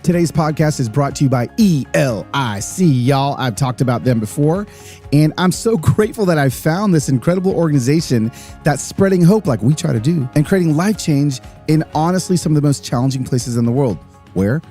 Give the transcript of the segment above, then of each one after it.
Today's podcast is brought to you by ELIC, y'all. I've talked about them before, and I'm so grateful that I found this incredible organization that's spreading hope like we try to do and creating life change in honestly some of the most challenging places in the world. Where?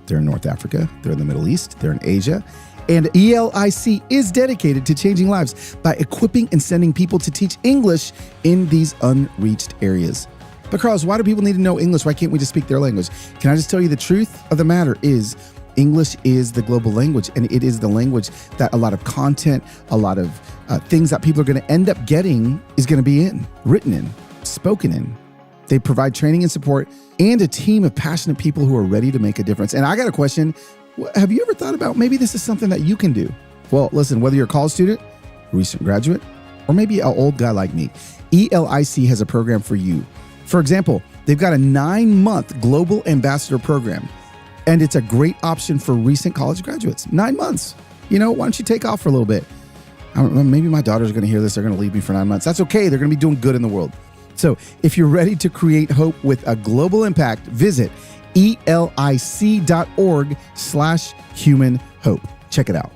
They're in North Africa, they're in the Middle East, they're in Asia, and ELIC is dedicated to changing lives by equipping and sending people to teach English in these unreached areas. But Carlos, why do people need to know English? Why can't we just speak their language? Can I just tell you the truth of the matter is English is the global language, and it is the language that a lot of content, a lot of things that people are going to end up getting is going to be written in, spoken in. They provide training and support and a team of passionate people who are ready to make a difference. And I got a question. Have you ever thought about maybe this is something that you can do? Well, listen, whether you're a college student, recent graduate, or maybe an old guy like me, ELIC has a program for you. For example, they've got a 9-month global ambassador program, and it's a great option for recent college graduates. 9 months. You know, why don't you take off for a little bit? I don't know, maybe my daughter's going to hear this. They're going to leave me for 9 months. That's okay. They're going to be doing good in the world. So if you're ready to create hope with a global impact, visit elic.org/human hope. Check it out.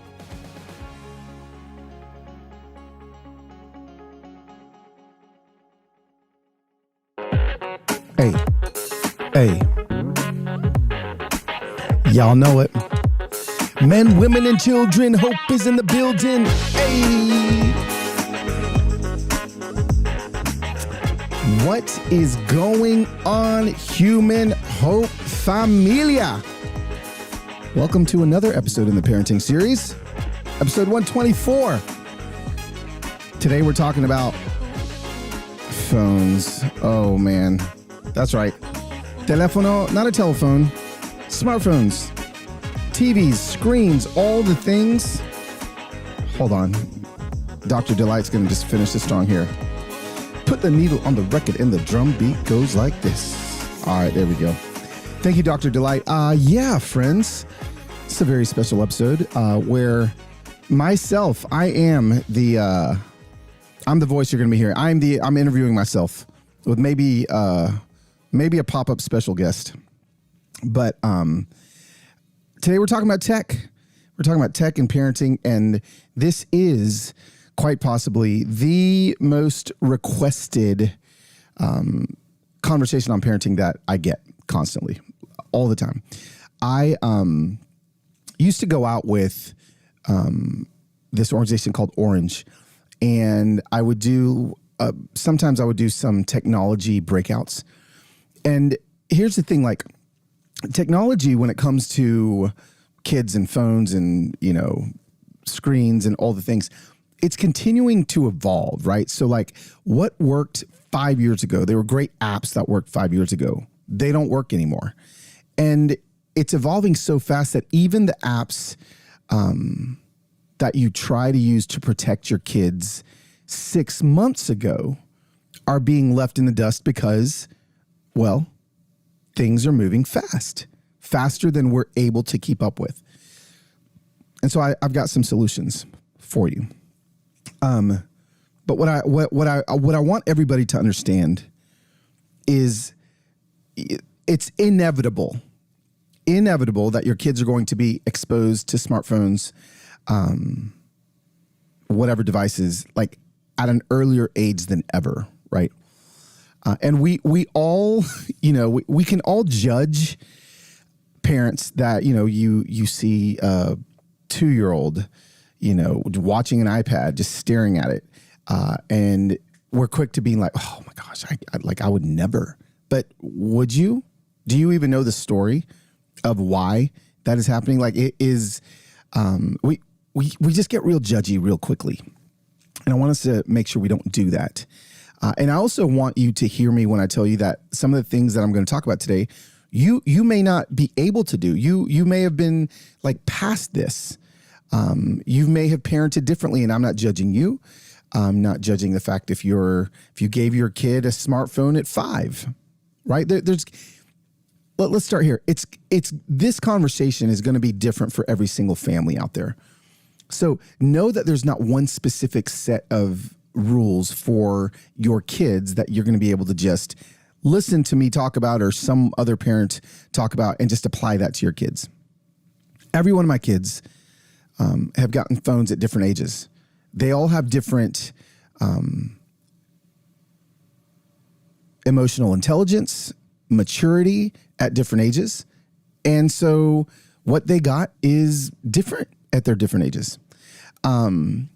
Hey, y'all know it. Men, women, and children, hope is in the building. Hey. What is going on, Human Hope Familia? Welcome to another episode in the parenting series, episode 124. Today we're talking about phones. Oh man, that's right. Telefono, not a telephone, smartphones, TVs, screens, all the things. Hold on. Dr. Delight's going to just finish this strong here. Put the needle on the record and the drum beat goes like this. All right, there we go. Thank you, Dr. Delight. Yeah, friends, it's a very special episode where myself, I'm the voice you're going to be hearing. I'm interviewing myself with maybe a pop-up special guest. But today we're talking about tech. We're talking about tech and parenting, and this is quite possibly the most requested conversation on parenting that I get constantly, all the time. I used to go out with this organization called Orange, and I would do, sometimes I would do some technology breakouts. And here's the thing, like technology, when it comes to kids and phones and, you know, screens and all the things, it's continuing to evolve, right? So like what worked 5 years ago, they were great apps that worked 5 years ago. They don't work anymore. And it's evolving so fast that even the apps that you try to use to protect your kids 6 months ago are being left in the dust because, well, things are moving faster than we're able to keep up with. And so I've got some solutions for you. But what I want everybody to understand is it's inevitable that your kids are going to be exposed to smartphones, whatever devices, like at an earlier age than ever, right? And we all, you know, we can all judge parents that, you know, you see a 2-year-old, you know, watching an iPad, just staring at it. And we're quick to being like, oh my gosh, I would never. But would you? Do you even know the story of why that is happening? Like it is, we just get real judgy real quickly. And I want us to make sure we don't do that. And I also want you to hear me when I tell you that some of the things that I'm going to talk about today, you may not be able to do. You may have been like past this. You may have parented differently, and I'm not judging you. I'm not judging the fact if you gave your kid a smartphone at 5, right? Let's start here. It's this conversation is going to be different for every single family out there. So know that there's not one specific set of rules for your kids that you're going to be able to just listen to me talk about or some other parent talk about and just apply that to your kids. Every one of my kids have gotten phones at different ages. They all have different emotional intelligence, maturity at different ages. And so what they got is different at their different ages. And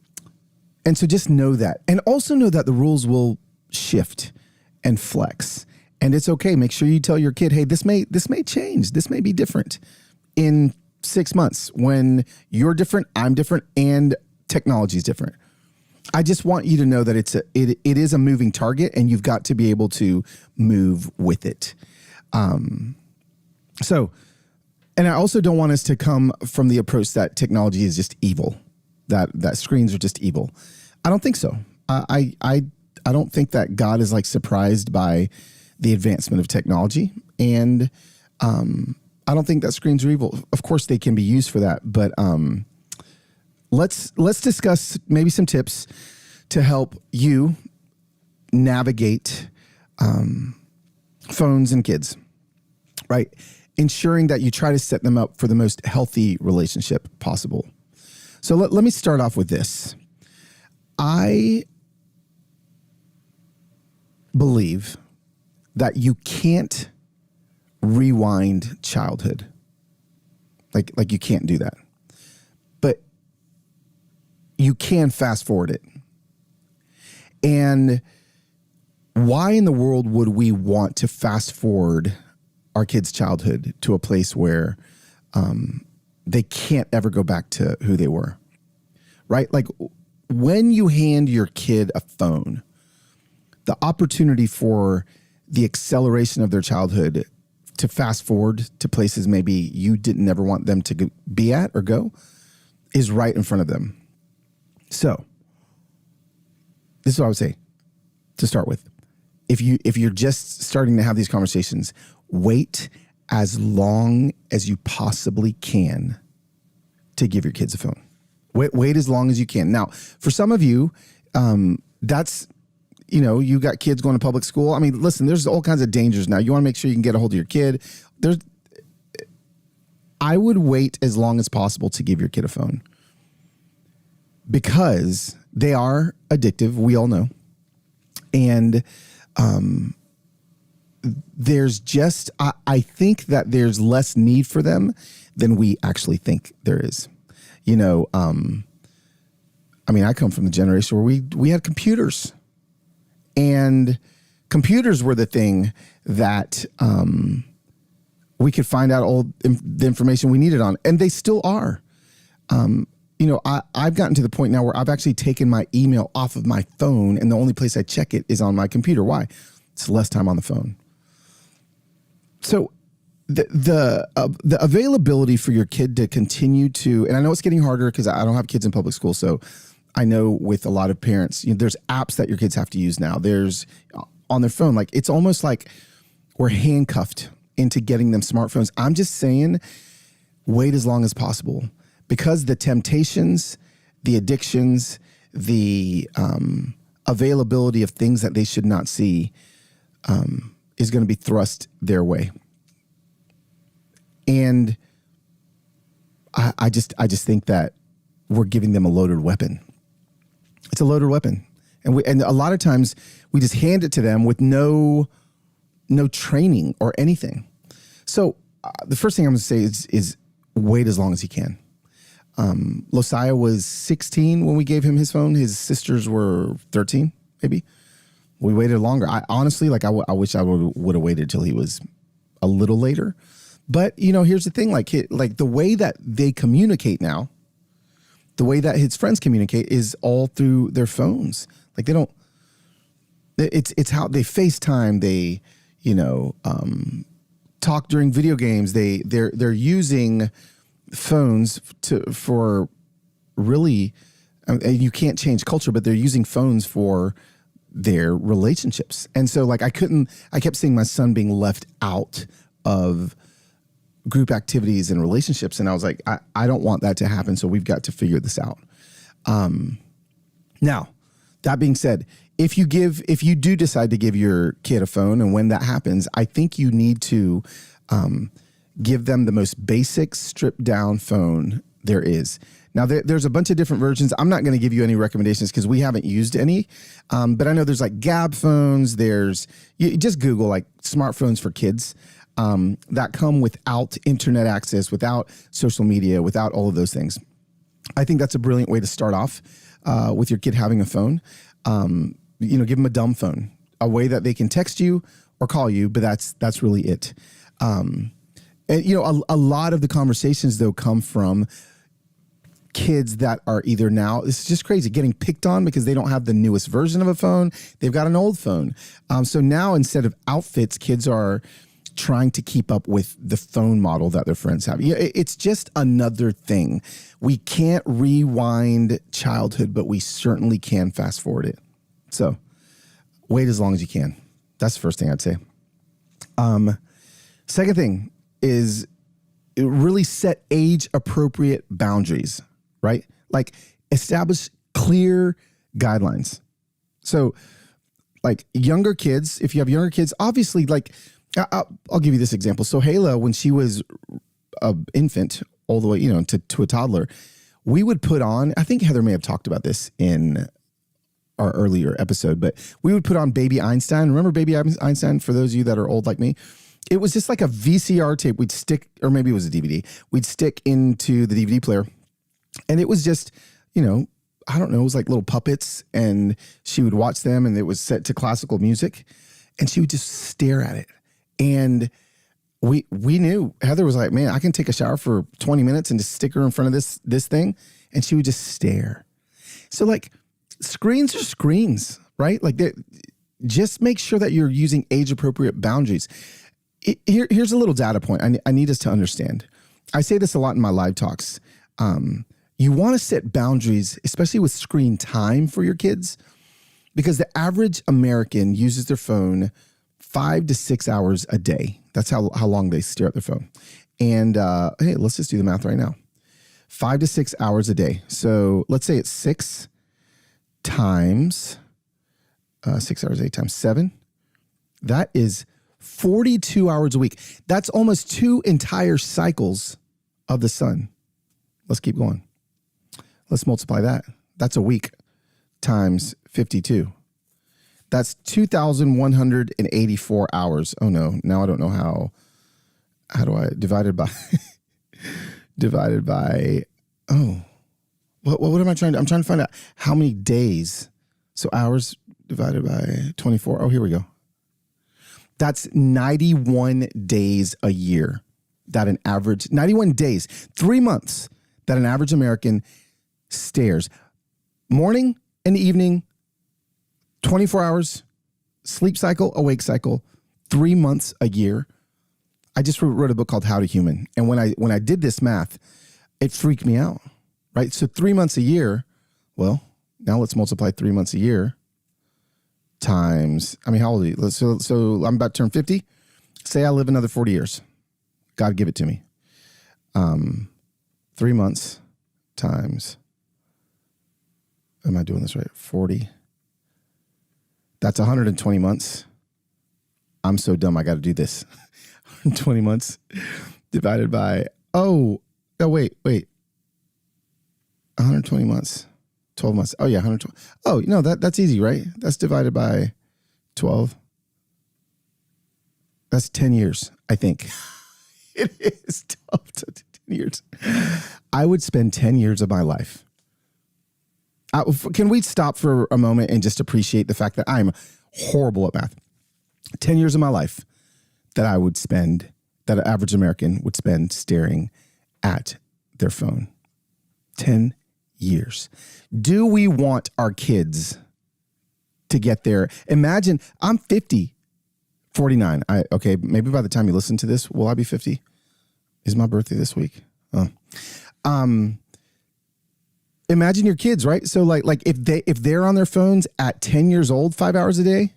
so just know that. And also know that the rules will shift and flex. And it's okay. Make sure you tell your kid, hey, this may change. This may be different in 6 months when you're different, I'm different, and technology is different. I just want you to know that it is a moving target, and you've got to be able to move with it. And I also don't want us to come from the approach that technology is just evil, that screens are just evil. I don't think so. I don't think that God is like surprised by the advancement of technology, and I don't think that screens are evil. Of course, they can be used for that, but let's discuss maybe some tips to help you navigate phones and kids, right? Ensuring that you try to set them up for the most healthy relationship possible. So let me start off with this. I believe that you can't rewind childhood. Like you can't do that. But you can fast forward it. And why in the world would we want to fast forward our kids' childhood to a place where they can't ever go back to who they were, right? Like when you hand your kid a phone, the opportunity for the acceleration of their childhood to fast forward to places maybe you didn't ever want them to be at or go is right in front of them. So this is what I would say to start with. If you're just starting to have these conversations, wait as long as you possibly can to give your kids a phone. Wait as long as you can. Now, for some of you, that's, you got kids going to public school. I mean, listen, there's all kinds of dangers now. You want to make sure you can get a hold of your kid. I would wait as long as possible to give your kid a phone because they are addictive. We all know. And there's just, I think that there's less need for them than we actually think there is. I come from the generation where we had computers, and computers were the thing that we could find out all the information we needed on, and they still are. I've gotten to the point now where I've actually taken my email off of my phone, and the only place I check it is on my computer. Why? It's less time on the phone. So the availability for your kid to continue to, and I know it's getting harder because I don't have kids in public school, so I know with a lot of parents, there's apps that your kids have to use now. There's on their phone, like it's almost like we're handcuffed into getting them smartphones. I'm just saying, wait as long as possible, because the temptations, the addictions, the availability of things that they should not see is going to be thrust their way. And I just think that we're giving them a loaded weapon. It's a loaded weapon. And a lot of times we just hand it to them with no training or anything. So the first thing I'm going to say is wait as long as you can. Losiah was 16 when we gave him his phone. His sisters were 13, maybe. We waited longer. I honestly, I wish I would have waited till he was a little later. But here's the thing: like the way that they communicate now, the way that his friends communicate is all through their phones. Like they don't. It's how they FaceTime. They talk during video games. They're using phones for really. You can't change culture, but they're using phones for their relationships. And so I kept seeing my son being left out of group activities and relationships. And I was like, I don't want that to happen. So we've got to figure this out. Now, that being said, if you do decide to give your kid a phone, and when that happens, I think you need to give them the most basic stripped down phone there is. Now, there's a bunch of different versions. I'm not going to give you any recommendations because we haven't used any. But I know there's like Gab phones. You just Google like smartphones for kids that come without internet access, without social media, without all of those things. I think that's a brilliant way to start off with your kid having a phone. Give them a dumb phone, a way that they can text you or call you, but that's really it. And a lot of the conversations though come from kids that are either now, this is just crazy, getting picked on because they don't have the newest version of a phone. They've got an old phone. So now instead of outfits, kids are trying to keep up with the phone model that their friends have. It's just another thing. We can't rewind childhood, but we certainly can fast forward it. So wait as long as you can. That's the first thing I'd say. Second thing is really set age appropriate boundaries, right? Like establish clear guidelines. So like younger kids, if you have younger kids, obviously like, I'll give you this example. So Hayla, when she was an infant all the way, to a toddler, we would put on, I think Heather may have talked about this in our earlier episode, but we would put on Baby Einstein. Remember Baby Einstein, for those of you that are old like me? It was just like a VCR tape we'd stick, or maybe it was a DVD. We'd stick into the DVD player. And it was just, I don't know, it was like little puppets, and she would watch them, and it was set to classical music, and she would just stare at it. And we knew, Heather was like, man, I can take a shower for 20 minutes and just stick her in front of this thing. And she would just stare. So like screens are screens, right? Like just make sure that you're using age appropriate boundaries. Here's a little data point I need us to understand. I say this a lot in my live talks. You want to set boundaries, especially with screen time for your kids, because the average American uses their phone 5 to 6 hours a day. That's how long they stare at their phone. And hey, let's just do the math right now. 5 to 6 hours a day. So let's say it's 6 times 6 hours a day times 7. That is 42 hours a week. That's almost 2 entire cycles of the sun. Let's keep going. Let's multiply that. That's a week times 52. That's 2,184 hours. Oh no, now I don't know how do I divide it by, what am I trying to, I'm trying to find out how many days. So hours divided by 24. Oh, here we go. That's 91 days a year that an average, 91 days, 3 months that an average American stares. Morning and evening, 24 hours, sleep cycle, awake cycle, 3 months a year. I just wrote a book called How to Human. And when I did this math, it freaked me out, right? So 3 months a year, well, now let's multiply 3 months a year times, how old are you? So I'm about to turn 50. Say I live another 40 years. God give it to me. 3 months times, am I doing this right? 40. That's 120 months. I'm so dumb. I got to do this. 120 months divided by, wait. 120 months, 12 months. Oh yeah, 120. Oh, no, that's easy, right? That's divided by 12. That's 10 years, I think. It is 12 to 10 years. I would spend 10 years of my life. Can we stop for a moment and just appreciate the fact that I'm horrible at math? 10 years of my life that I would spend, that an average American would spend staring at their phone. 10 years. Do we want our kids to get there? Imagine, I'm 50, 49. Okay, maybe by the time you listen to this, will I be 50? Is my birthday this week? Oh. Imagine your kids, right? So like if they're on their phones at 10 years old, 5 hours a day.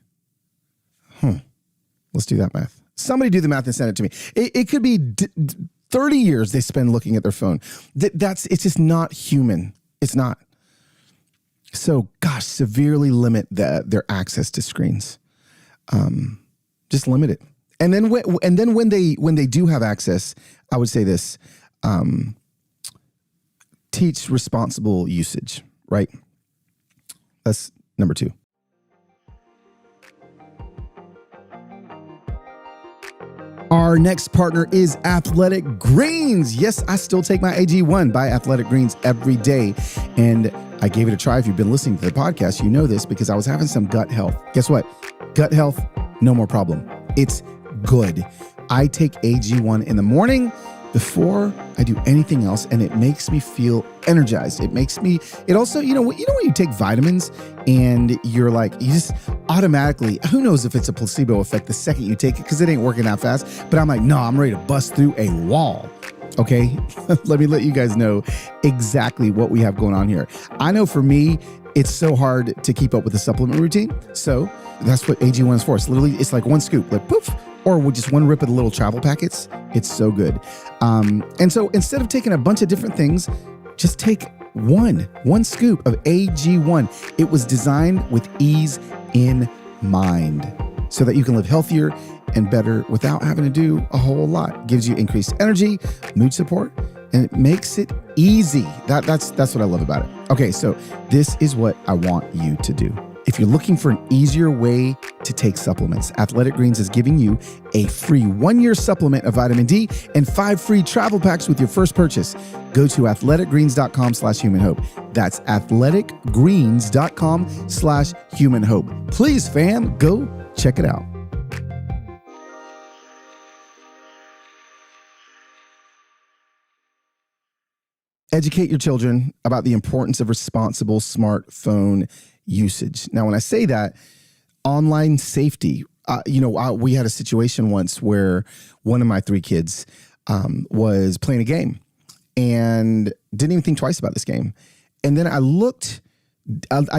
Let's do that math. Somebody do the math and send it to me. It could be 30 years they spend looking at their phone. It's just not human. It's not. So gosh, severely limit their access to screens. Just limit it. And then when they do have access, I would say this: teach responsible usage. Right. That's number 2. Our next partner is Athletic Greens. Yes, I still take my AG1 by Athletic Greens every day. And I gave it a try. If you've been listening to the podcast, you know this because I was having some gut health. Guess what? Gut health, no more problem. It's good. I take AG1 in the morning before I do anything else, and it makes me feel energized. It also, when you take vitamins and you're like, you just automatically, who knows if it's a placebo effect the second you take it, because it ain't working that fast. But I'm like, no, I'm ready to bust through a wall. Okay, let me let you guys know exactly what we have going on here. I know for me, it's so hard to keep up with the supplement routine. So that's what AG1 is for. It's like one scoop, like poof, or with just one rip of the little travel packets. It's so good. And so instead of taking a bunch of different things, just take one scoop of AG1. It was designed with ease in mind so that you can live healthier and better without having to do a whole lot. Gives you increased energy, mood support, and it makes it easy. That's what I love about it. Okay, so this is what I want you to do. If you're looking for an easier way to take supplements, Athletic Greens is giving you a free 1-year supplement of vitamin D and 5 free travel packs with your first purchase. Go to athleticgreens.com/humanhope. That's athleticgreens.com/humanhope. Please, fam, go check it out. Educate your children about the importance of responsible smartphone usage. Now, when I say that, online safety, we had a situation once where one of my 3 kids was playing a game and didn't even think twice about this game. And then I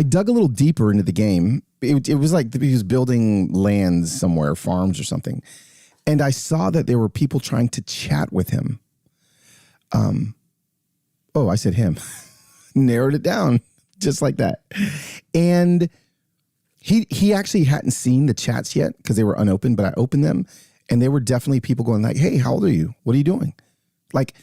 dug a little deeper into the game. It was like he was building lands somewhere, farms or something. And I saw that there were people trying to chat with him. I said him. Narrowed it down just like that. And he actually hadn't seen the chats yet because they were unopened, but I opened them and they were definitely people going like, hey, how old are you? What are you doing? Like,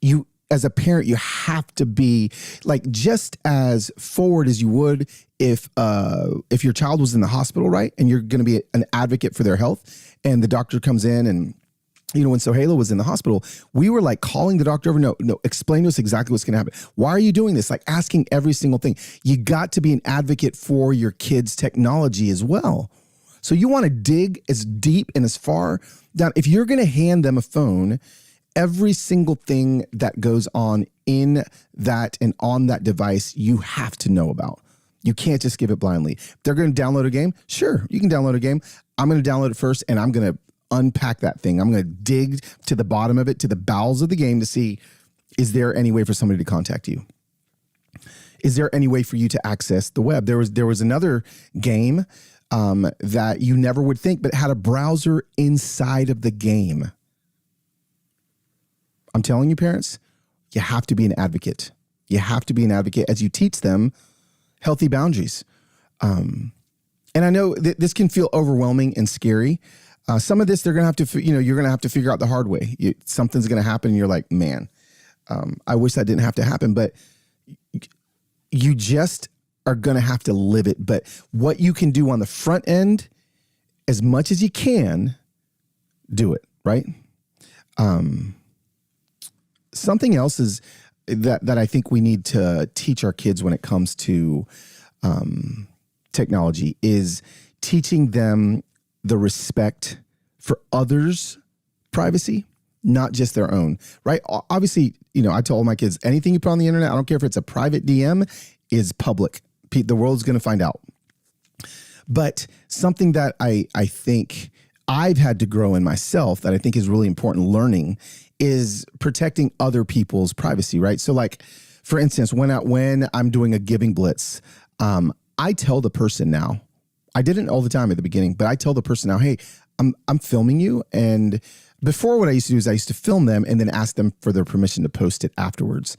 you, as a parent, you have to be like just as forward as you would if your child was in the hospital, right? And you're going to be an advocate for their health and the doctor comes in and when Sohaila was in the hospital, we were like calling the doctor over. No, explain to us exactly what's going to happen. Why are you doing this? Like asking every single thing. You got to be an advocate for your kids' technology as well. So you want to dig as deep and as far down. If you're going to hand them a phone, every single thing that goes on in that and on that device, you have to know about. You can't just give it blindly. If they're going to download a game, sure, you can download a game. I'm going to download it first and I'm going to unpack that thing. I'm going to dig to the bottom of it, to the bowels of the game to see, is there any way for somebody to contact you? Is there any way for you to access the web? There was another game that you never would think, but had a browser inside of the game. I'm telling you, parents, you have to be an advocate. You have to be an advocate as you teach them healthy boundaries. And I know this can feel overwhelming and scary. Some of this they're going to have to, you're going to have to figure out the hard way. Something's going to happen and you're like, man, I wish that didn't have to happen, but you just are going to have to live it. But what you can do on the front end, as much as you can, do it, right? Something else is that I think we need to teach our kids when it comes to technology is teaching them the respect for others' privacy, not just their own, right? Obviously, I tell all my kids, anything you put on the internet, I don't care if it's a private DM, is public. The world's going to find out. But something that I think I've had to grow in myself that I think is really important learning is protecting other people's privacy, right? So like, for instance, when I'm doing a giving blitz, I tell the person now, I didn't all the time at the beginning, but I tell the person now, hey, I'm filming you. And before, what I used to do is I used to film them and then ask them for their permission to post it afterwards.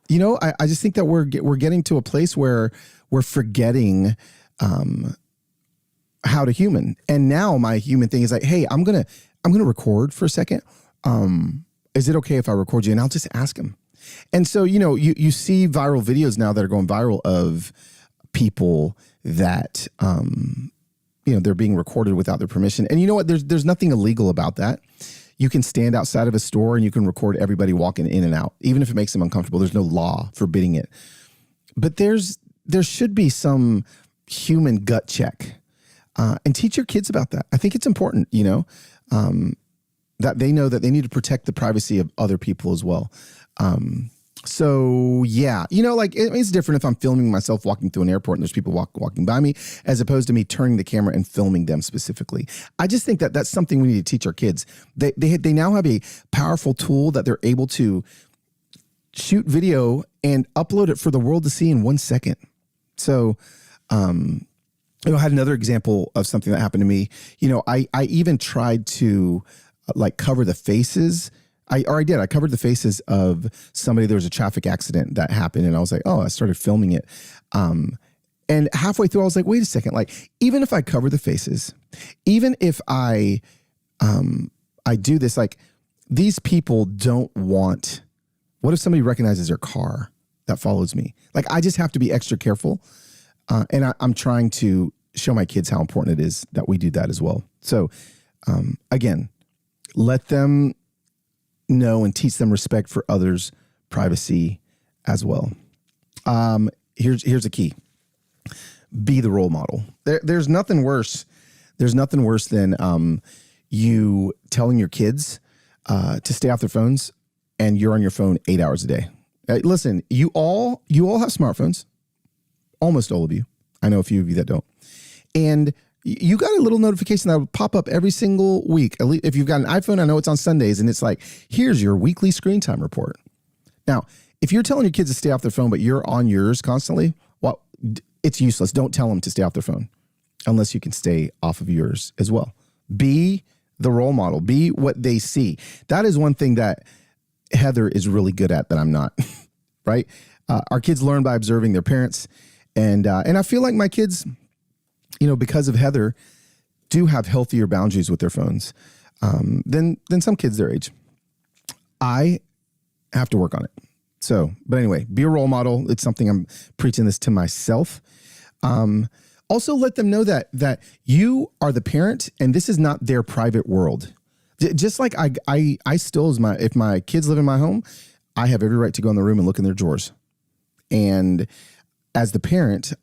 I just think that we're getting to a place where we're forgetting how to human. And now my human thing is like, hey, I'm gonna record for a second. Is it okay if I record you? And I'll just ask him. And so, you see viral videos now that are going viral of people that, they're being recorded without their permission. And you know what? There's nothing illegal about that. You can stand outside of a store and you can record everybody walking in and out, even if it makes them uncomfortable. There's no law forbidding it. But there should be some human gut check, and teach your kids about that. I think it's important, that they know that they need to protect the privacy of other people as well. So yeah, it's different if I'm filming myself walking through an airport and there's people walking by me, as opposed to me turning the camera and filming them specifically. I just think that that's something we need to teach our kids. They now have a powerful tool that they're able to shoot video and upload it for the world to see in 1 second. So, I had another example of something that happened to me. I even tried to cover the faces. I covered the faces of somebody. There was a traffic accident that happened, and I was like, I started filming it. And halfway through, I was like, wait a second. Even if I cover the faces, even if I do this, these people don't want, what if somebody recognizes their car that follows me? I just have to be extra careful. And I'm trying to show my kids how important it is that we do that as well. So, again, let them know and teach them respect for others' privacy as well. Here's a key. Be the role model. There's nothing worse. There's nothing worse than you telling your kids to stay off their phones and you're on your phone 8 hours a day. Listen, you all have smartphones. Almost all of you. I know a few of you that don't. And you got a little notification that will pop up every single week. At least if you've got an iPhone, I know it's on Sundays, and it's like, here's your weekly screen time report. Now, if you're telling your kids to stay off their phone, but you're on yours constantly, well, it's useless. Don't tell them to stay off their phone unless you can stay off of yours as well. Be the role model. Be what they see. That is one thing that Heather is really good at that I'm not, right? Our kids learn by observing their parents. And I feel like my kids, because of Heather, do have healthier boundaries with their phones than some kids their age. I have to work on it. So, but anyway, be a role model. It's something I'm preaching this to myself. Also, let them know that you are the parent and this is not their private world. Just like I still, if my kids live in my home, I have every right to go in the room and look in their drawers. And as the parent,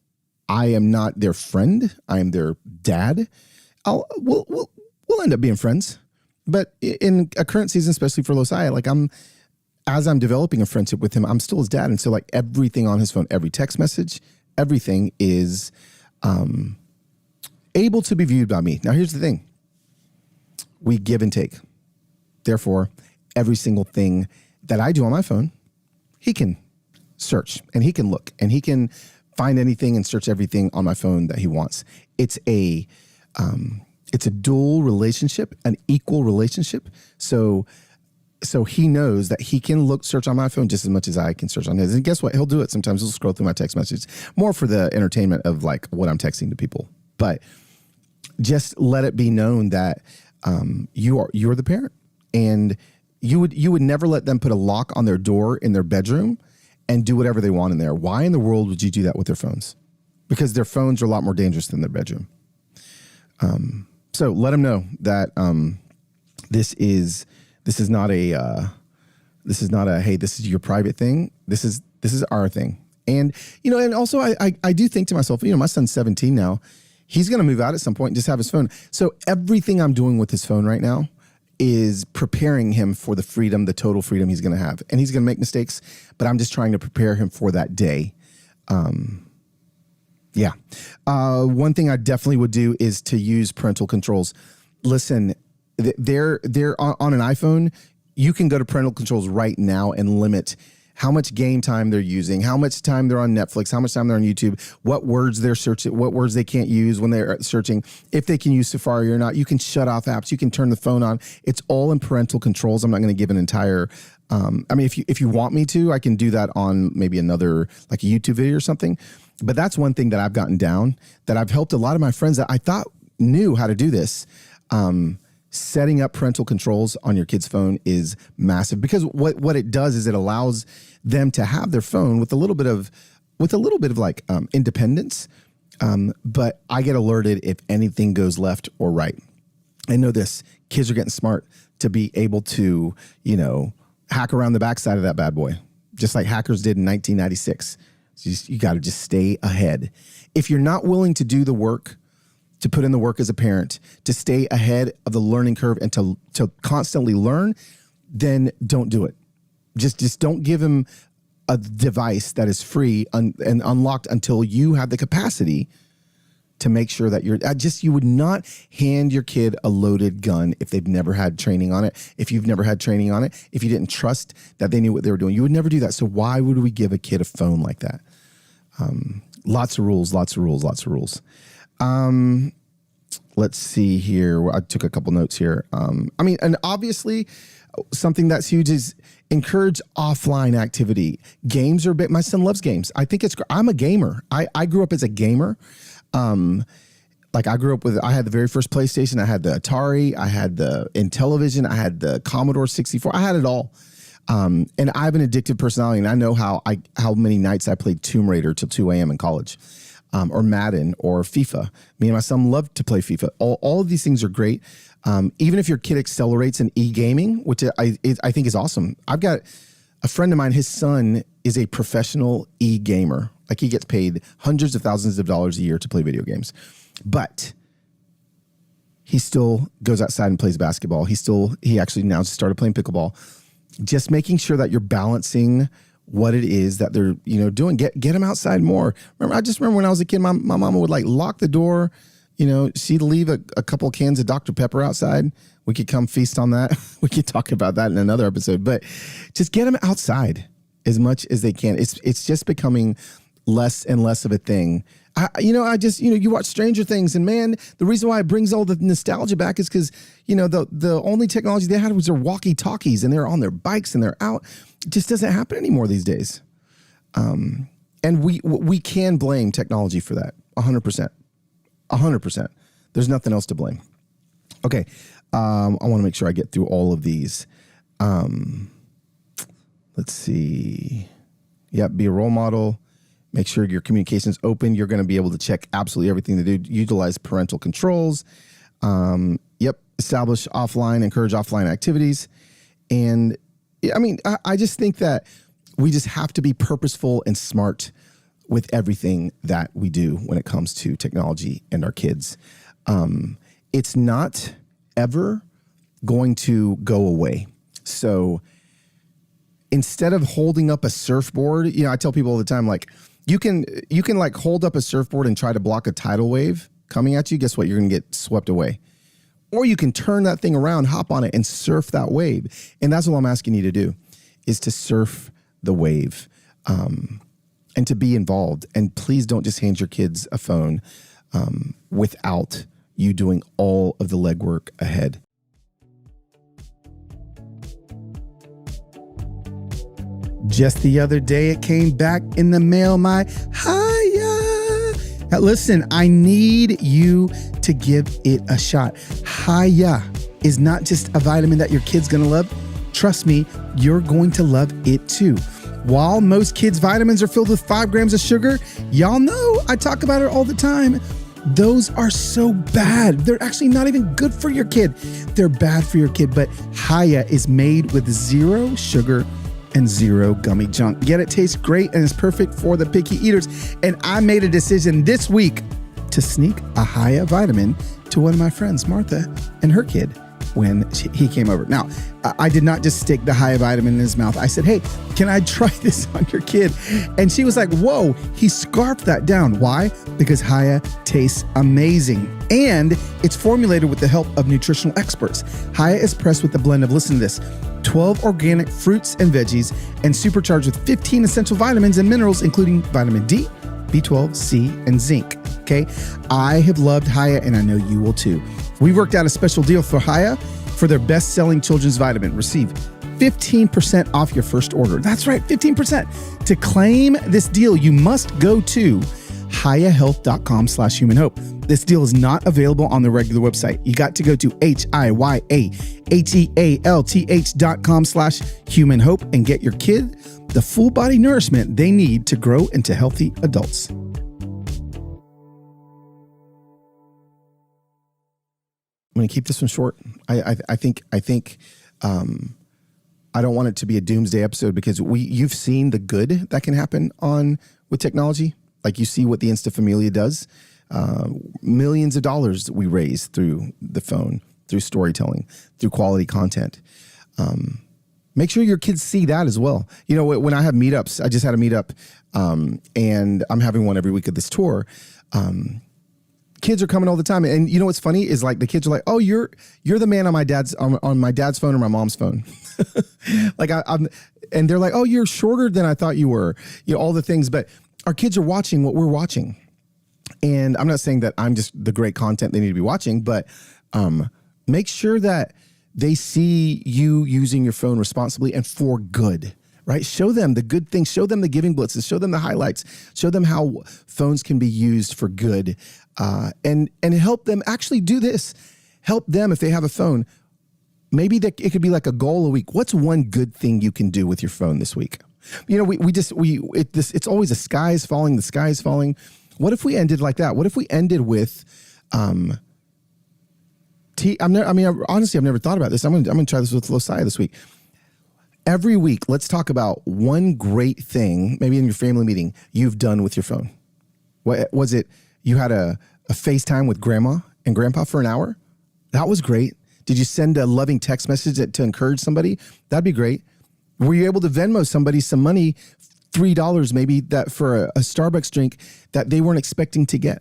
I am not their friend. I am their dad. We'll end up being friends. But in a current season, especially for Losai, as I'm developing a friendship with him, I'm still his dad. And so everything on his phone, every text message, everything is able to be viewed by me. Now, here's the thing. We give and take. Therefore, every single thing that I do on my phone, he can search and he can look and he can find anything and search everything on my phone that he wants. It's a dual relationship, an equal relationship. So he knows that he can search on my phone just as much as I can search on his. And guess what? He'll do it. Sometimes he'll scroll through my text messages more for the entertainment of what I'm texting to people. But just let it be known that you're the parent, and you would never let them put a lock on their door in their bedroom and do whatever they want in there. Why in the world would you do that with their phones? Because their phones are a lot more dangerous than their bedroom. So let them know that this is not a hey, this is your private thing. This is our thing. And and also I do think to myself, my son's 17 now. He's going to move out at some point and just have his phone. So everything I'm doing with his phone right now is preparing him for the freedom, the total freedom he's going to have. And he's going to make mistakes, but I'm just trying to prepare him for that day. One thing I definitely would do is to use parental controls. Listen, they're on an iPhone. You can go to parental controls right now and limit how much game time they're using, how much time they're on Netflix, how much time they're on YouTube, what words they're searching, what words they can't use when they're searching, if they can use Safari or not. You can shut off apps. You can turn the phone on. It's all in parental controls. I'm not going to give an entire, if you want me to, I can do that on maybe another, a YouTube video or something. But that's one thing that I've gotten down, that I've helped a lot of my friends that I thought, knew how to do this, setting up parental controls on your kid's phone is massive, because what it does is it allows them to have their phone with a little bit of like independence. But I get alerted if anything goes left or right. I know this. Kids are getting smart to be able to, hack around the backside of that bad boy, just like hackers did in 1996. So you got to just stay ahead. If you're not willing to do the work, to put in the work as a parent, to stay ahead of the learning curve and to constantly learn, then don't do it. Just don't give him a device that is free and unlocked until you have the capacity to make sure that you would not hand your kid a loaded gun if they've never had training on it. If you've never had training on it, if you didn't trust that they knew what they were doing, you would never do that. So why would we give a kid a phone like that? Lots of rules. Let's see here. I took a couple notes here. And obviously something that's huge is encourage offline activity. Games are big. My son loves games. I'm a gamer. I grew up as a gamer. I grew up I had the very first PlayStation. I had the Atari. I had the Intellivision. I had the Commodore 64. I had it all. And I have an addictive personality, and I know how many nights I played Tomb Raider till 2 a.m. in college, or Madden or FIFA. Me and my son love to play FIFA. All of these things are great. Even if your kid accelerates in e-gaming, which I think is awesome. I've got a friend of mine, his son is a professional e-gamer. Like, he gets paid hundreds of thousands of dollars a year to play video games, but he still goes outside and plays basketball. He actually now started playing pickleball. Just making sure that you're balancing what it is that they're, doing. Get them outside more. I just remember when I was a kid, my mama would lock the door. She'd leave a couple cans of Dr. Pepper outside. We could come feast on that. We could talk about that in another episode, but just get them outside as much as they can. It's just becoming less and less of a thing. You watch Stranger Things, and man, the reason why it brings all the nostalgia back is because, the only technology they had was their walkie-talkies, and they're on their bikes and they're out. It just doesn't happen anymore these days. And we can blame technology for that. 100%. 100%. There's nothing else to blame. Okay. I want to make sure I get through all of these. Let's see. Yep. Be a role model. Make sure your communication is open. You're going to be able to check absolutely everything they do. Utilize parental controls. Establish encourage offline activities. And I just think that we just have to be purposeful and smart with everything that we do when it comes to technology and our kids. It's not ever going to go away. So instead of holding up a surfboard, I tell people all the time, you can hold up a surfboard and try to block a tidal wave coming at you. Guess what? You're going to get swept away. Or you can turn that thing around, hop on it, and surf that wave. And that's what I'm asking you to do, is to surf the wave, and to be involved. And please don't just hand your kids a phone without you doing all of the legwork ahead. Just the other day, it came back in the mail, my Hiya. Now listen, I need you to give it a shot. Hiya is not just a vitamin that your kid's gonna love. Trust me, you're going to love it too. While most kids' vitamins are filled with 5 grams of sugar, y'all know I talk about it all the time. Those are so bad. They're actually not even good for your kid. They're bad for your kid, but Hiya is made with 0 sugar and 0 gummy junk. Yet it tastes great and is perfect for the picky eaters. And I made a decision this week to sneak a Hiya vitamin to one of my friends, Martha, and her kid when he came over. Now, I did not just stick the Hiya vitamin in his mouth. I said, hey, can I try this on your kid? And she was like, whoa, he scarfed that down. Why? Because Hiya tastes amazing. And it's formulated with the help of nutritional experts. Hiya is pressed with a blend of, listen to this, 12 organic fruits and veggies, and supercharged with 15 essential vitamins and minerals, including vitamin D, B12, C, and zinc. Okay. I have loved Hiya, and I know you will too. We worked out a special deal for Hiya for their best-selling children's vitamin. Receive 15% off your first order. That's right, 15%. To claim this deal, you must go to hiyahealth.com/human hope. This deal is not available on the regular website. You got to go to hiyahealth.com/human hope and get your kid the full body nourishment they need to grow into healthy adults. I'm going to keep this one short. I think I don't want it to be a doomsday episode because you've seen the good that can happen with technology. Like you see what the Instafamilia does. Millions of dollars that we raise through the phone, through storytelling, through quality content. Make sure your kids see that as well. You know, when I have meetups, I just had a meetup, and I'm having one every week of this tour. Kids are coming all the time, and you know what's funny is like the kids are like, "Oh, you're the man on my dad's phone or my mom's phone." Like and they're like, "Oh, you're shorter than I thought you were." You know, all the things, but our kids are watching what we're watching, and I'm not saying that I'm just the great content they need to be watching, but make sure that they see you using your phone responsibly and for good. Right? Show them the good things, show them the giving blitzes, show them the highlights, show them how phones can be used for good, and help them actually do this. Help them if they have a phone. Maybe it could be like a goal a week. What's one good thing you can do with your phone this week? You know, it's always the sky is falling. What if we ended like that? What if we ended with, honestly, I've never thought about this. I'm going to try this with Losiah this week. Every week, let's talk about one great thing, maybe in your family meeting, you've done with your phone. What was it? You had a FaceTime with grandma and grandpa for an hour? That was great. Did you send a loving text message to encourage somebody? That'd be great. Were you able to Venmo somebody some money, $3 maybe, that for a Starbucks drink that they weren't expecting to get?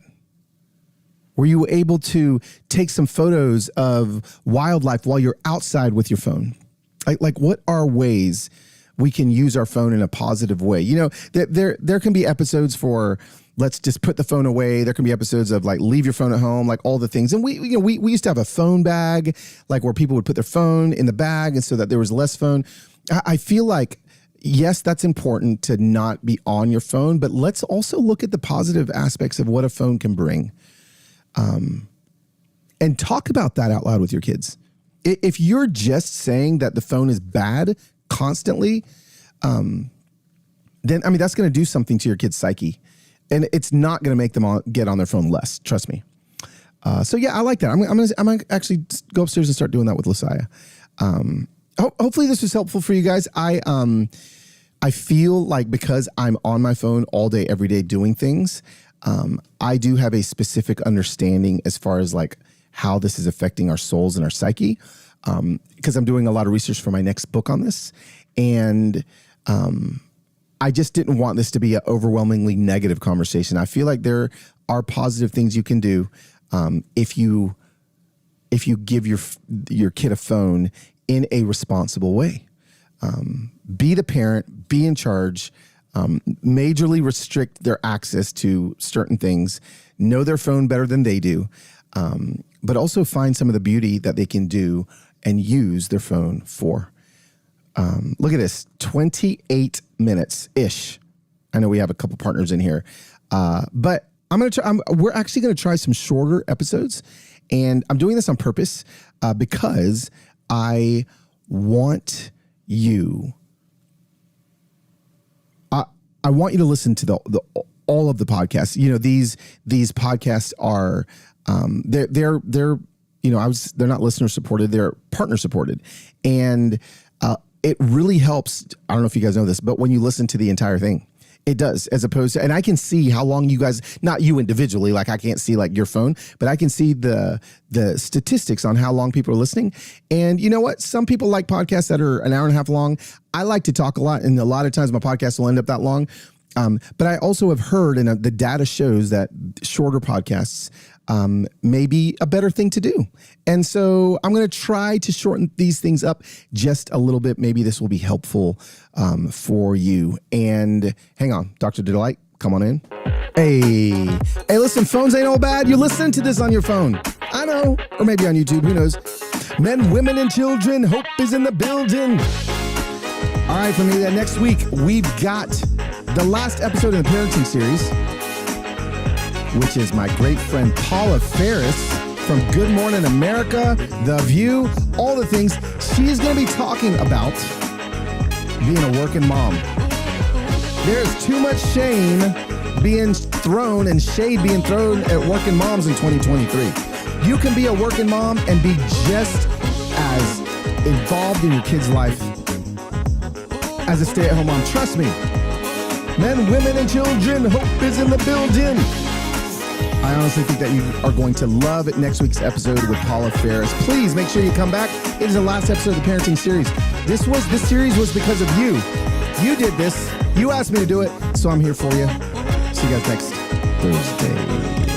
Were you able to take some photos of wildlife while you're outside with your phone? Like what are ways we can use our phone in a positive way? You know, there can be episodes for let's just put the phone away. There can be episodes of like leave your phone at home, like all the things. And we used to have a phone bag, like where people would put their phone in the bag, and so that there was less phone. I feel like yes, that's important to not be on your phone, but let's also look at the positive aspects of what a phone can bring, and talk about that out loud with your kids. If you're just saying that the phone is bad constantly, then, I mean, that's going to do something to your kid's psyche, and it's not going to make them get on their phone less. Trust me. So yeah, I like that. I'm going to actually go upstairs and start doing that with Losiah. Hopefully this was helpful for you guys. I feel like because I'm on my phone all day, every day doing things, I do have a specific understanding as far as like how this is affecting our souls and our psyche, because I'm doing a lot of research for my next book on this. And I just didn't want this to be an overwhelmingly negative conversation. I feel like there are positive things you can do if you give your kid a phone in a responsible way. Be the parent, be in charge, majorly restrict their access to certain things, know their phone better than they do, but also find some of the beauty that they can do and use their phone for. Look at this, 28 minutes-ish. I know we have a couple partners in here, but we're actually going to try some shorter episodes, and I'm doing this on purpose because I want you. I want you to listen to all of the podcasts. You know, these podcasts are they're they're not listener supported, they're partner supported, and it really helps. I don't know if you guys know this, but when you listen to the entire thing, it does, as opposed to, and I can see how long you guys, not you individually, like I can't see like your phone, but I can see the statistics on how long people are listening. And you know what? Some people like podcasts that are an hour and a half long. I like to talk a lot, and a lot of times my podcast will end up that long. But I also have heard, and the data shows that shorter podcasts may be a better thing to do. And so I'm going to try to shorten these things up just a little bit. Maybe this will be helpful for you. And hang on, Dr. Delight, come on in. Hey, listen, phones ain't all bad. You're listening to this on your phone. I know, or maybe on YouTube, who knows? Men, women, and children, hope is in the building. All right, for me, next week, we've got the last episode in the parenting series. which is my great friend Paula Ferris from Good Morning America, The View, all the things. She is going to be talking about being a working mom. There's too much shame being thrown and shade being thrown at working moms in 2023. You can be a working mom and be just as involved in your kid's life as a stay-at-home mom. Trust me. Men, women, and children, hope is in the building. I honestly think that you are going to love next week's episode with Paula Ferris. Please make sure you come back. It is the last episode of the parenting series. This series was because of you. You did this. You asked me to do it, so I'm here for you. See you guys next Thursday.